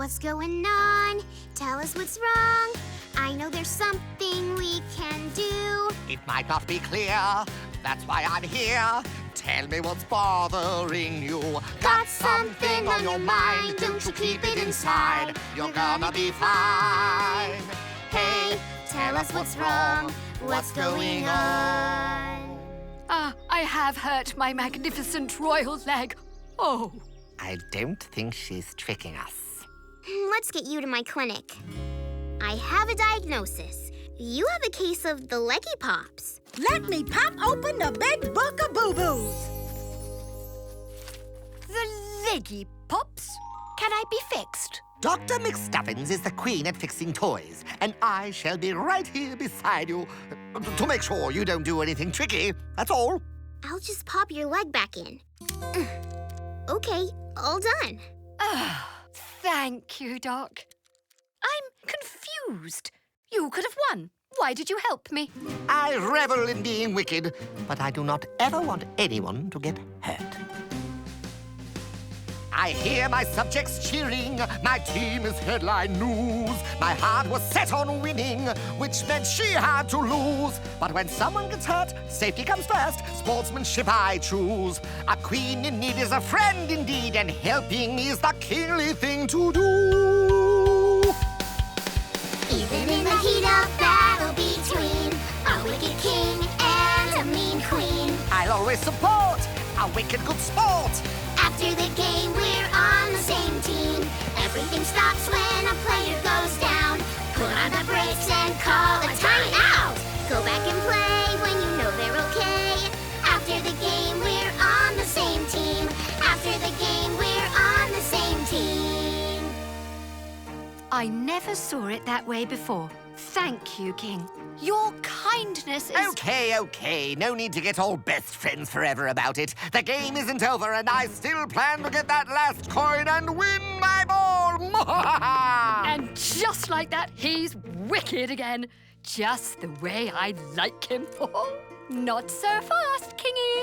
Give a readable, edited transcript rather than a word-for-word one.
What's going on? Tell us what's wrong. I know there's something we can do. It might not be clear, that's why I'm here. Tell me what's bothering you. Got something on your mind, don't you keep it inside. You're gonna be fine. Hey, tell us what's wrong. What's going on? I have hurt my magnificent royal leg. Oh. I don't think she's tricking us. Let's get you to my clinic. I have a diagnosis. You have a case of the leggy pops. Let me pop open the big book of boo-boos. The leggy pops? Can I be fixed? Dr. McStuffins is the queen at fixing toys, and I shall be right here beside you to make sure you don't do anything tricky. That's all. I'll just pop your leg back in. Okay, all done. Thank you, Doc. I'm confused. You could have won. Why did you help me? I revel in being wicked, but I do not ever want anyone to get hurt. I hear my subjects cheering. My team is headline news. My heart was set on winning, which meant she had to lose. But when someone gets hurt, safety comes first. Sportsmanship I choose. A queen in need is a friend indeed, and helping is the kingly thing to do. Even in the heat of battle between a wicked king and a mean queen, I'll always support a wicked good sport. after the game we're on the same team. Everything stops when a player goes down. Put on the brakes and call a timeout. Go back and play when you know they're okay. After the game we're on the same team. After the game we're on the same team. I never saw it that way before. Thank you, King. Your kindness is... Okay. No need to get all best friends forever about it. The game isn't over, and I still plan to get that last coin and win my ball. And just like that, he's wicked again. Just the way I like him. Not so fast, Kingy.